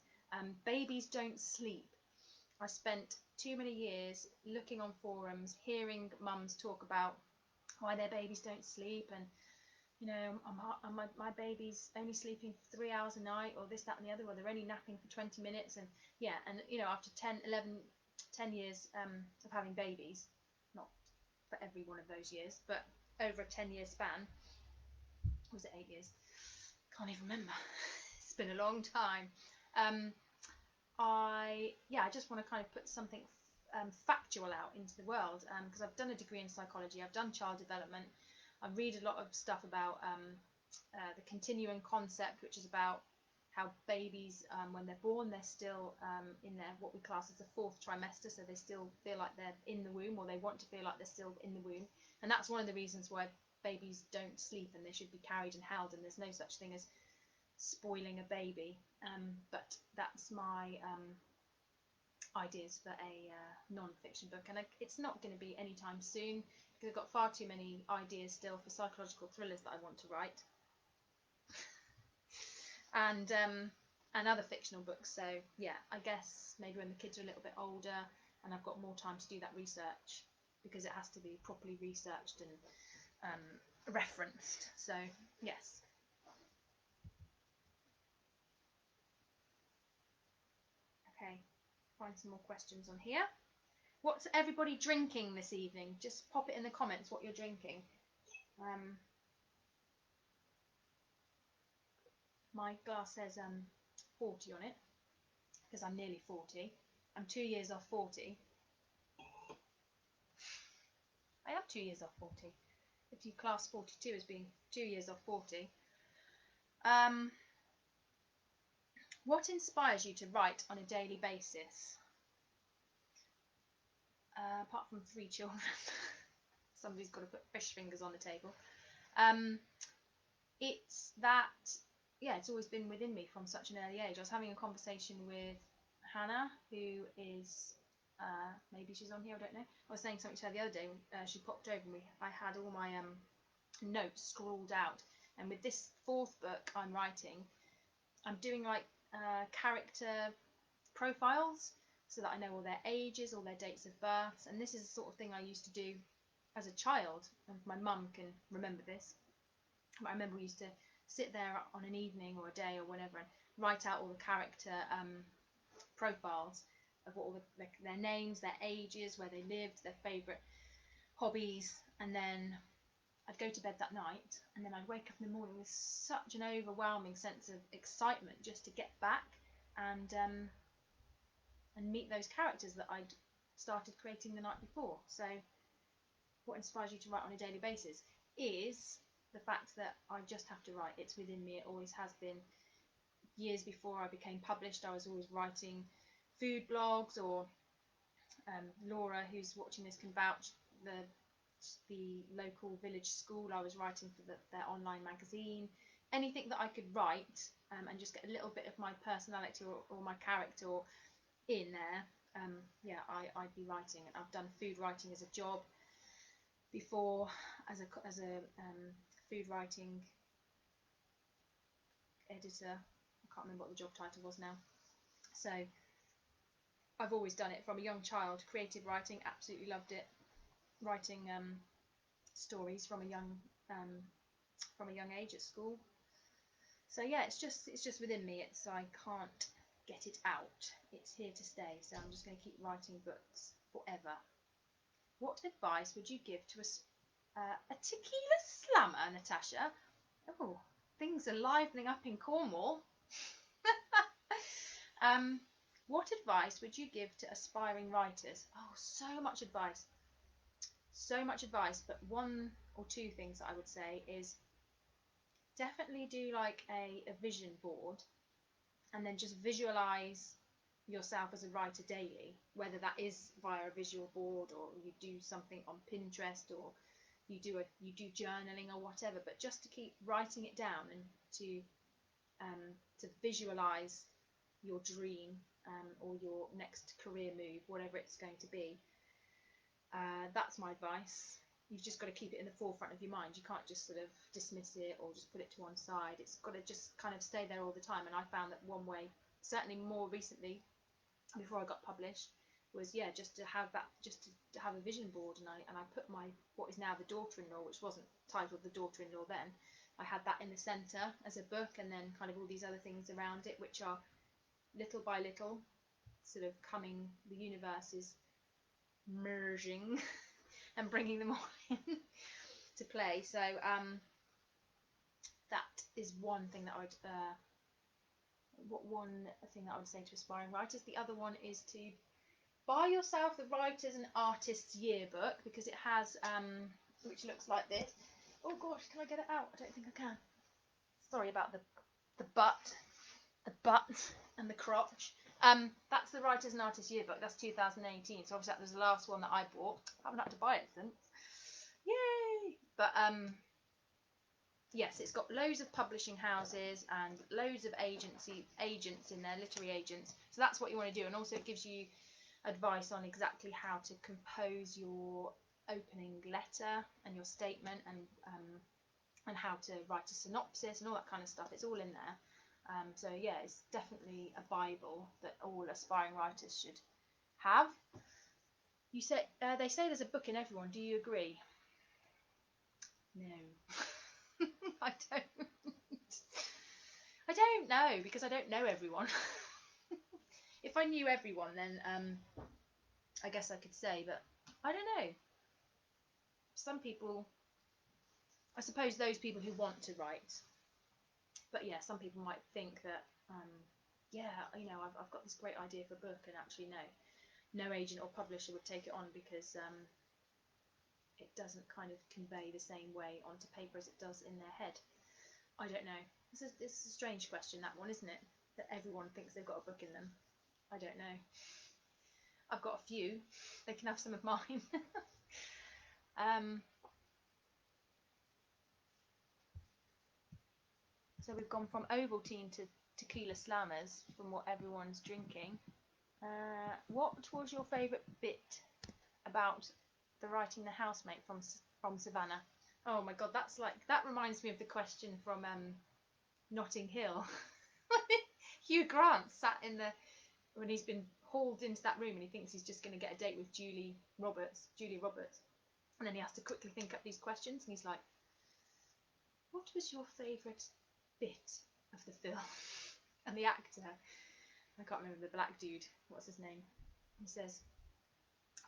Speaker 1: Babies Don't Sleep. I spent too many years looking on forums, hearing mums talk about why their babies don't sleep, and my baby's only sleeping for 3 hours a night, or this, that and the other, or they're only napping for 20 minutes. And after 10 years of having babies, not for every one of those years, but over a 10-year span, was it 8 years? Can't even remember. It's been a long time. I just want to kind of put something factual out into the world, because I've done a degree in psychology, I've done child development, I read a lot of stuff about the continuing concept, which is about how babies, when they're born, they're still in their what we class as the fourth trimester, so they still feel like they're in the womb, or they want to feel like they're still in the womb, and that's one of the reasons why babies don't sleep and they should be carried and held, and there's no such thing as spoiling a baby. But that's my ideas for a non-fiction book, and it's not going to be anytime soon because I've got far too many ideas still for psychological thrillers that I want to write. And other fictional books. So yeah, I guess maybe when the kids are a little bit older and I've got more time to do that research, because it has to be properly researched and referenced. So yes. Okay, find some more questions on here. What's everybody drinking this evening? Just pop it in the comments what you're drinking. My glass says 40 on it because I'm nearly 40. I'm 2 years off 40. I am 2 years off 40. If you class 42 as being 2 years off 40. What inspires you to write on a daily basis? Apart from 3 children. Somebody's got to put fish fingers on the table. It's that, yeah, it's always been within me from such an early age. I was having a conversation with Hannah, who is, maybe she's on here, I don't know. I was saying something to her the other day. She popped over me. I had all my notes scrawled out, and with this 4th book I'm writing, I'm doing like character profiles so that I know all their ages, all their dates of birth, and this is the sort of thing I used to do as a child, and my mum can remember this. I remember we used to sit there on an evening or a day or whatever and write out all the character profiles of what all their names, their ages, where they lived, their favourite hobbies, and then I'd go to bed that night, and then I'd wake up in the morning with such an overwhelming sense of excitement just to get back and meet those characters that I'd started creating the night before. So what inspires you to write on a daily basis is the fact that I just have to write. It's within me. It always has been. Years before I became published, I was always writing food blogs, or Laura, who's watching this, can vouch, the local village school, I was writing for their online magazine. Anything that I could write and just get a little bit of my personality or my character in there, I'd be writing. And I've done food writing as a job before, as a food writing editor. I can't remember what the job title was now. So I've always done it from a young child. Creative writing, absolutely loved it. Writing stories from a young age at school. So yeah, it's just within me. I can't get it out. It's here to stay. So I'm just going to keep writing books forever. What advice would you give to a tequila slammer, Natasha? Oh, things are livening up in Cornwall. What advice would you give to aspiring writers? Oh, so much advice. So much advice, but 1 or 2 things that I would say is definitely do like a vision board, and then just visualize yourself as a writer daily, whether that is via a visual board, or you do something on Pinterest, or you do journaling or whatever, but just to keep writing it down and to visualize your dream, or your next career move, whatever it's going to be. That's my advice. You've just got to keep it in the forefront of your mind. You can't just sort of dismiss it or just put it to one side. It's got to just kind of stay there all the time. And I found that one way, certainly more recently, before I got published, was just to have a vision board. And I put my, what is now the daughter-in-law, which wasn't titled the daughter-in-law then, I had that in the centre as a book, and then kind of all these other things around it, which are little by little sort of coming, the universe is merging and bringing them all in to play. So that is one thing that I would one thing that I would say to aspiring writers. The other one is to buy yourself the Writers and Artists Yearbook, because it has which looks like this. Oh gosh, can I get it out? I don't think I can. Sorry about the butt and the crotch. That's the Writers and Artists Yearbook. That's 2018. So obviously that was the last one that I bought. I haven't had to buy it since. Yay! But yes, it's got loads of publishing houses and loads of agents in there, literary agents. So that's what you want to do, and also it gives you advice on exactly how to compose your opening letter and your statement, and how to write a synopsis and all that kind of stuff. It's all in there. So yeah, it's definitely a Bible that all aspiring writers should have. You say they say there's a book in everyone. Do you agree? No. I don't. I don't know, because I don't know everyone. If I knew everyone, then I guess I could say, but I don't know. Some people, I suppose those people who want to write, but yeah, some people might think that, yeah, you know, I've got this great idea for a book, and actually no agent or publisher would take it on, because it doesn't kind of convey the same way onto paper as it does in their head. I don't know. It's a strange question, that one, isn't it? That everyone thinks they've got a book in them. I don't know. I've got a few. They can have some of mine. So we've gone from Ovaltine to Tequila Slammers, from what everyone's drinking. What was your favourite bit about the writing The Housemate from Savannah? Oh my god, that reminds me of the question from Notting Hill. Hugh Grant sat when he's been hauled into that room and he thinks he's just going to get a date with Julia Roberts, and then he has to quickly think up these questions, and he's like, what was your favourite bit of the film? And the actor, I can't remember, the black dude, what's his name, he says,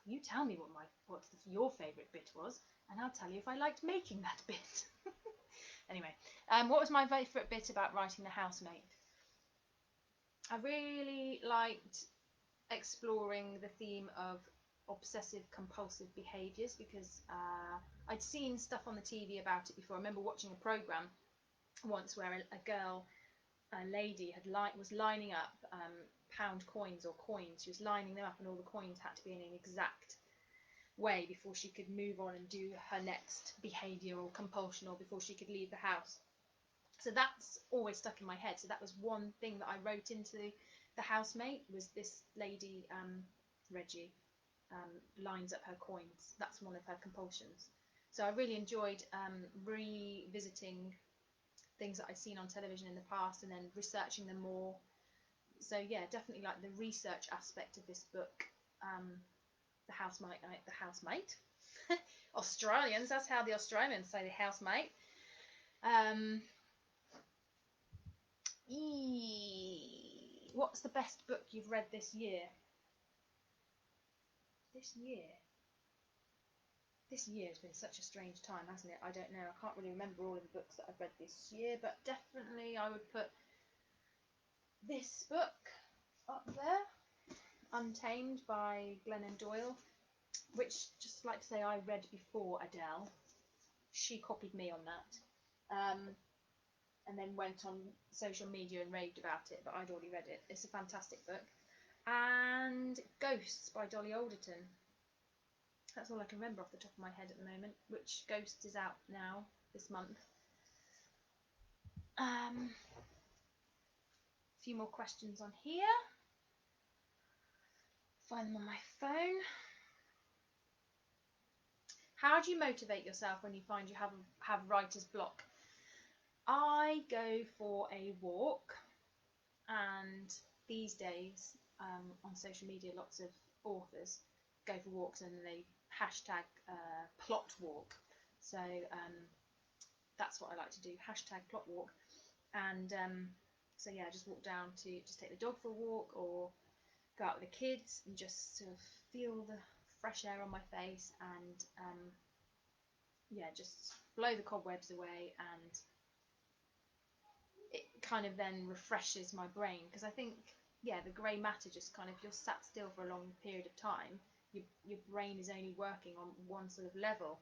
Speaker 1: you tell me what your favourite bit was, and I'll tell you if I liked making that bit. Anyway, what was my favourite bit about writing The Housemate? I really liked exploring the theme of obsessive compulsive behaviours, because I'd seen stuff on the TV about it before. I remember watching a programme once where a lady was lining up pound coins or coins. She was lining them up, and all the coins had to be in an exact way before she could move on and do her next behaviour or compulsion, or before she could leave the house. So that's always stuck in my head. So that was one thing that I wrote into The Housemate, was this lady, Reggie, lines up her coins. That's one of her compulsions. So I really enjoyed revisiting things that I'd seen on television in the past, and then researching them more. So yeah, definitely like the research aspect of this book. The housemate. Australians, that's how the Australians say the housemate. What's the best book you've read this year? This year has been such a strange time, hasn't it? I don't know. I can't really remember all of the books that I've read this year, but definitely I would put this book up there, Untamed by Glennon Doyle, which, just like to say, I read before Adele. She copied me on that, and then went on social media and raved about it, but I'd already read it. It's a fantastic book. And Ghosts by Dolly Alderton. That's all I can remember off the top of my head at the moment, which Ghosts is out now this month. A few more questions on here. Find them on my phone. How do you motivate yourself when you find you have writer's block? I go for a walk, and these days on social media, lots of authors go for walks and they hashtag plot walk. So that's what I like to do, hashtag plot walk. And so yeah, I just walk down to just take the dog for a walk, or go out with the kids and just sort of feel the fresh air on my face, and yeah, just blow the cobwebs away, and it kind of then refreshes my brain, because I think, yeah, the grey matter just kind of, if you're sat still for a long period of time, your brain is only working on one sort of level.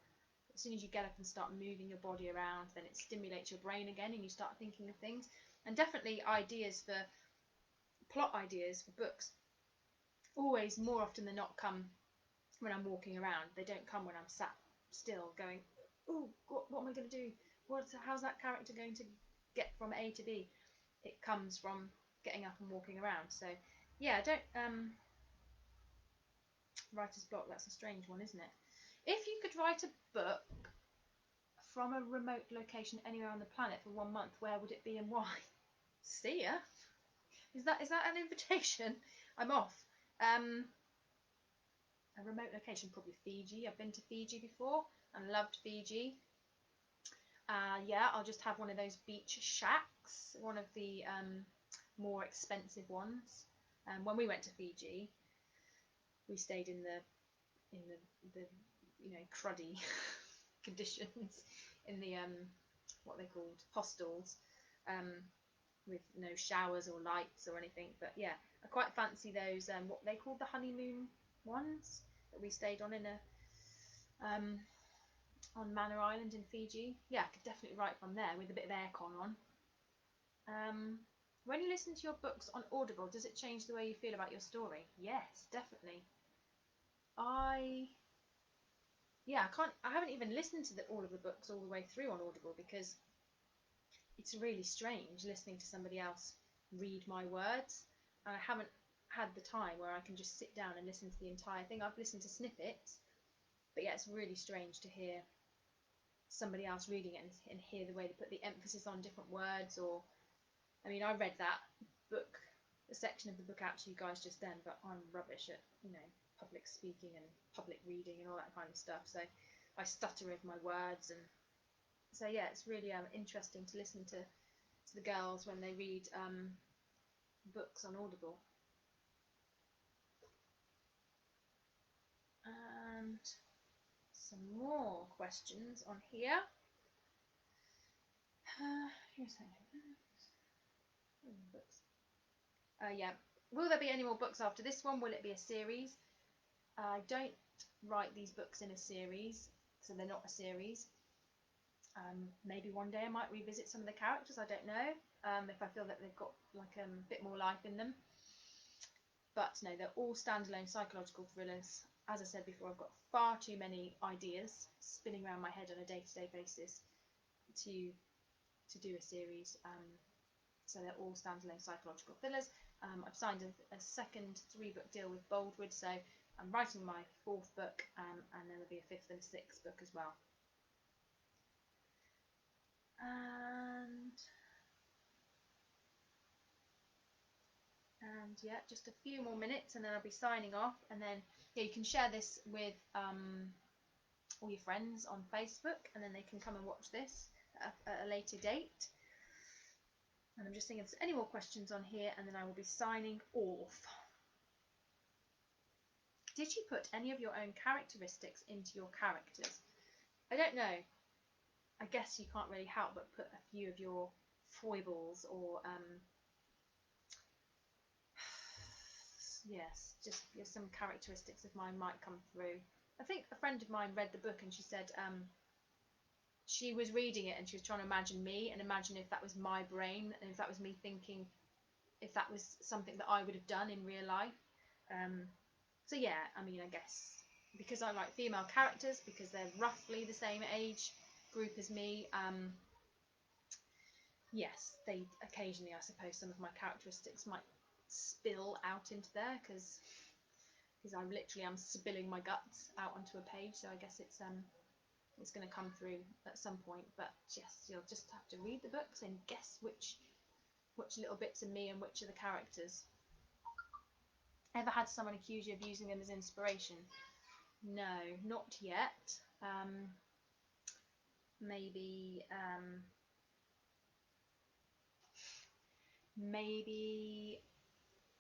Speaker 1: As soon as you get up and start moving your body around, then it stimulates your brain again and you start thinking of things. And definitely plot ideas for books, always, more often than not, come when I'm walking around. They don't come when I'm sat still going, oh, what am I going to do? How's that character going to get from A to B? It comes from getting up and walking around. So yeah, don't writer's block, that's a strange one, isn't it? If you could write a book from a remote location anywhere on the planet for 1 month, where would it be and why? See ya. Is that an invitation? I'm off. A remote location, probably Fiji. I've been to Fiji before and loved Fiji. Yeah, I'll just have one of those beach shacks, one of the more expensive ones. When we went to Fiji, we stayed in the cruddy conditions in the what they called hostels, with no showers or lights or anything. But yeah, I quite fancy those what they called the honeymoon ones that we stayed on in a on Manor Island in Fiji. Yeah, I could definitely write from there with a bit of aircon on. When you listen to your books on Audible, does it change the way you feel about your story? Yes, definitely. I haven't even listened to all of the books all the way through on Audible, because it's really strange listening to somebody else read my words, and I haven't had the time where I can just sit down and listen to the entire thing. I've listened to snippets, but yeah, it's really strange to hear somebody else reading it and hear the way they put the emphasis on different words. Or, I mean, I read that book, a section of the book out to you guys just then, but I'm rubbish at, public speaking and public reading and all that kind of stuff. So I stutter over my words, and so yeah, it's really interesting to listen to the girls when they read books on Audible. And some more questions on here. Here's books. Yeah. Will there be any more books after this one? Will it be a series? I don't write these books in a series, so they're not a series. Maybe one day I might revisit some of the characters. I don't know, if I feel that they've got like a bit more life in them. But no, they're all standalone psychological thrillers. As I said before, I've got far too many ideas spinning around my head on a day-to-day basis to do a series. So they're all standalone psychological thrillers. I've signed a second 3-book deal with Boldwood, so I'm writing my 4th book, and then there'll be a 5th and 6th book as well. And yeah, just a few more minutes and then I'll be signing off. And then yeah, you can share this with all your friends on Facebook, and then they can come and watch this at a later date. And I'm just thinking if there's any more questions on here, and then I will be signing off. Did you put any of your own characteristics into your characters? I don't know. I guess you can't really help but put a few of your foibles or yes, just some characteristics of mine might come through. I think a friend of mine read the book and she said she was reading it and she was trying to imagine me and imagine if that was my brain and if that was me thinking, if that was something that I would have done in real life. So yeah, I mean, I guess because I like female characters, because they're roughly the same age group as me, yes, they occasionally, I suppose, some of my characteristics might spill out into there, because I literally am spilling my guts out onto a page. So I guess it's going to come through at some point. But yes, you'll just have to read the books and guess which little bits of me and which are the characters. Ever had someone accuse you of using them as inspiration? No, not yet. Maybe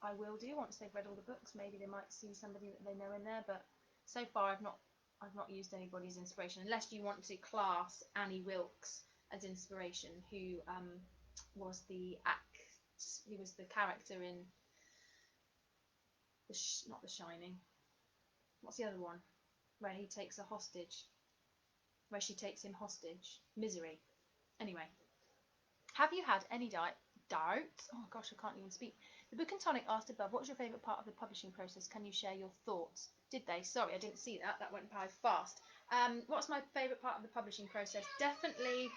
Speaker 1: I will do once they've read all the books. Maybe they might see somebody that they know in there, but so far I've not used anybody's inspiration, unless you want to class Annie Wilkes as inspiration, who was the he was the character in not The Shining. What's the other one? Where he takes a hostage. Where she takes him hostage. Misery. Anyway. Have you had any doubts? Oh gosh, I can't even speak. The Book and Tonic asked above, what's your favourite part of the publishing process? Can you share your thoughts? Did they? Sorry, I didn't see that. That went by fast. What's my favourite part of the publishing process? Definitely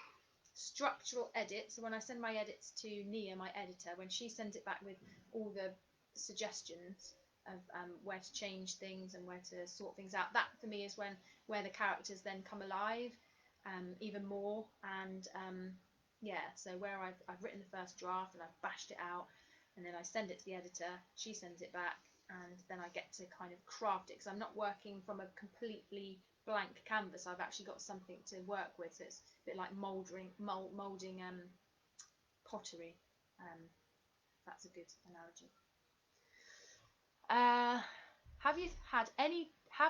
Speaker 1: structural edits. So when I send my edits to Nia, my editor, when she sends it back with all the suggestions of where to change things and where to sort things out, that for me is where the characters then come alive even more. And yeah, so where I've written the first draft and I've bashed it out, and then I send it to the editor, she sends it back, and then I get to kind of craft it, because I'm not working from a completely blank canvas. I've actually got something to work with, so it's a bit like molding pottery. That's a good analogy. Have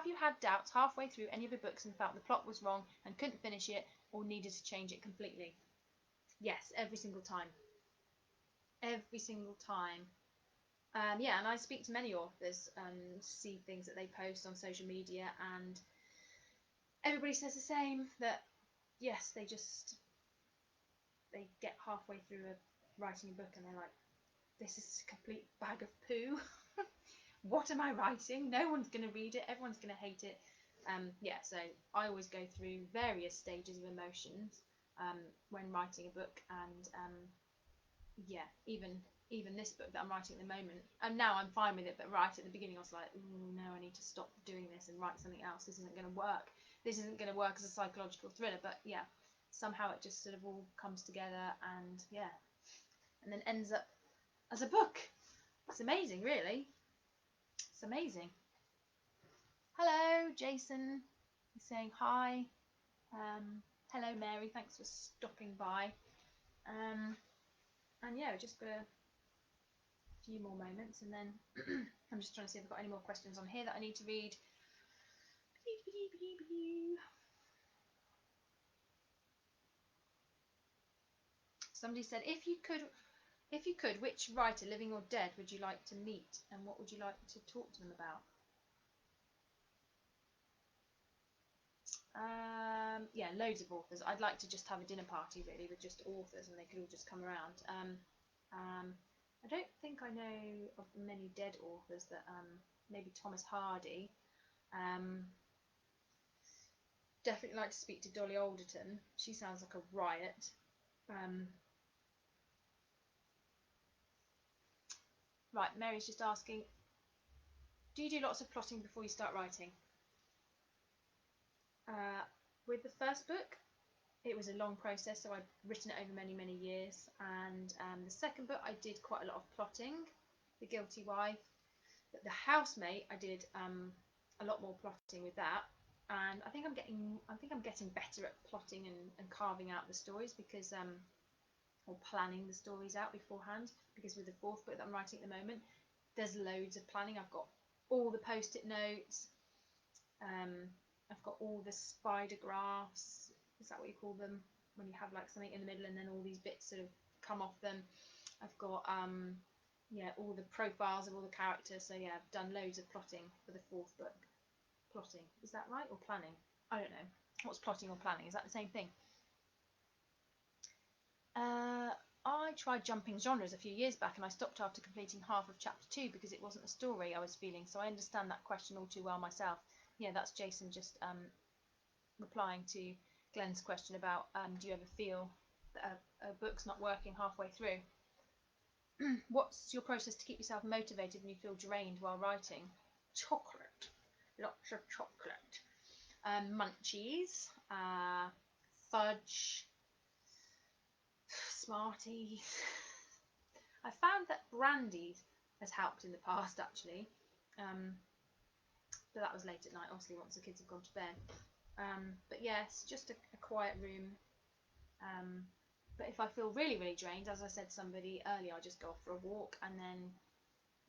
Speaker 1: you had doubts halfway through any of the books and felt the plot was wrong and couldn't finish it or needed to change it completely? Yes, every single time. Every single time. Yeah, and I speak to many authors, see things that they post on social media, and everybody says the same, that yes, they get halfway through writing a book and they're like, this is a complete bag of poo. What am I writing? No one's going to read it. Everyone's going to hate it. Yeah, so I always go through various stages of emotions when writing a book, and yeah, even this book that I'm writing at the moment, and now I'm fine with it, but right at the beginning I was like, no, I need to stop doing this and write something else. This isn't going to work. This isn't going to work as a psychological thriller. But yeah, somehow it just sort of all comes together, and yeah, and then ends up as a book. It's amazing, really. It's amazing. Hello, Jason. He's saying hi. Hello, Mary. Thanks for stopping by. And yeah, just got a few more moments, and then I'm just trying to see if I've got any more questions on here that I need to read. Somebody said, if you could, which writer, living or dead, would you like to meet, and what would you like to talk to them about? Yeah, loads of authors. I'd like to just have a dinner party, really, with just authors, and they could all just come around. I don't think I know of many dead authors that, maybe Thomas Hardy. Definitely like to speak to Dolly Alderton. She sounds like a riot. Right, Mary's just asking, do you do lots of plotting before you start writing? With the first book, it was a long process, so I'd written it over many, many years. And the second book, I did quite a lot of plotting, The Guilty Wife. But The Housemate, I did a lot more plotting with that. And I think I'm getting better at plotting and carving out the stories, because or planning the stories out beforehand. Because with the fourth book that I'm writing at the moment, there's loads of planning. I've got all the post-it notes. I've got all the spider graphs. Is that what you call them? When you have like something in the middle and then all these bits sort of come off them. I've got yeah, all the profiles of all the characters. So yeah, I've done loads of plotting for the fourth book. Plotting, is that right, or planning? I don't know. What's plotting or planning? Is that the same thing? I tried jumping genres a few years back, and I stopped after completing half of chapter 2 because it wasn't a story I was feeling. So I understand that question all too well myself. Yeah, that's Jason just replying to Glenn's question about do you ever feel that a book's not working halfway through? What's your process to keep yourself motivated when you feel drained while writing? Chocolate. Lots of chocolate. Munchies. Fudge. Smarties. I found that brandy has helped in the past, actually. But that was late at night, obviously, once the kids have gone to bed. But yes, just a quiet room. But if I feel really, really drained, as I said to somebody earlier, I just go off for a walk, and then,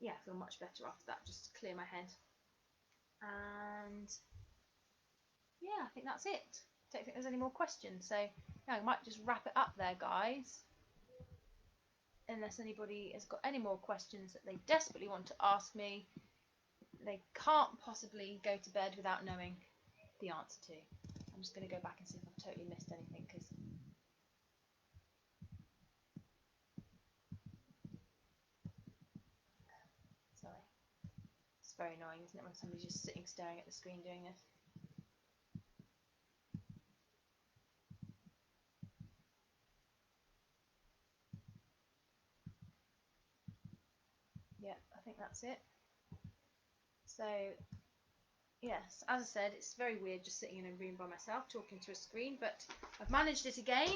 Speaker 1: yeah, I feel much better after that, just to clear my head. And yeah, I think that's it. Don't think there's any more questions. So yeah, I might just wrap it up there, guys. unless anybody has got any more questions that they desperately want to ask me, they can't possibly go to bed without knowing the answer to. I'm just going to go back and see if I've totally missed anything, because sorry, it's very annoying, isn't it, when somebody's just sitting staring at the screen doing this. Yeah, I think that's it. So yes, as I said, it's very weird just sitting in a room by myself talking to a screen, but I've managed it again,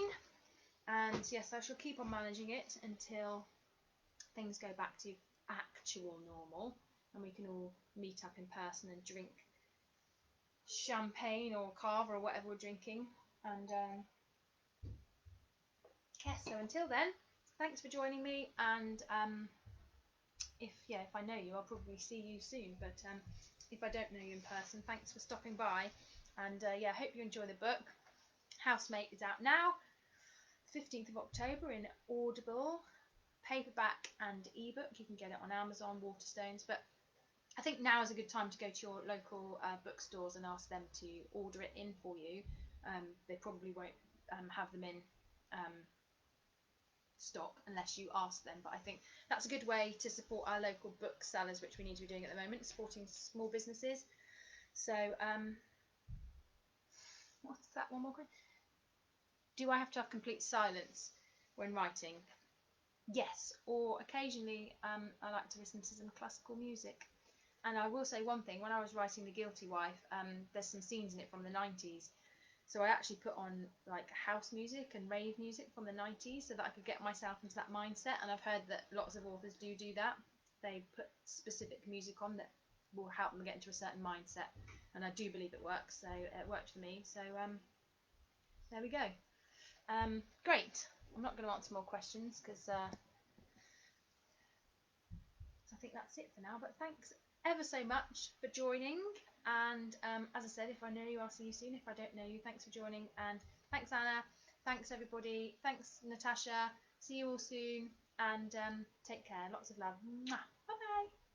Speaker 1: and yes, I shall keep on managing it until things go back to actual normal and we can all meet up in person and drink champagne or cava or whatever we're drinking. And yes, so until then, thanks for joining me, and if I know you, I'll probably see you soon, but if I don't know you in person, thanks for stopping by, and yeah, hope you enjoy the book. Housemate is out now, 15th of October, in Audible, paperback and ebook. You can get it on Amazon, Waterstones, but I think now is a good time to go to your local bookstores and ask them to order it in for you. They probably won't have them in stock unless you ask them, but I think that's a good way to support our local booksellers, which we need to be doing at the moment, supporting small businesses. So what's that one more question? Do I have to have complete silence when writing? Yes, or occasionally I like to listen to some classical music. And I will say one thing, when I was writing The Guilty Wife, there's some scenes in it from the 90s. So I actually put on like house music and rave music from the 90s so that I could get myself into that mindset. And I've heard that lots of authors do that. They put specific music on that will help them get into a certain mindset. And I do believe it works. So it worked for me. So there we go. Great. I'm not going to answer more questions because I think that's it for now. But thanks ever so much for joining. And as I said, if I know you, I'll see you soon. If I don't know you, thanks for joining. And thanks, Anna. Thanks, everybody. Thanks, Natasha. See you all soon. And take care. Lots of love. Bye bye.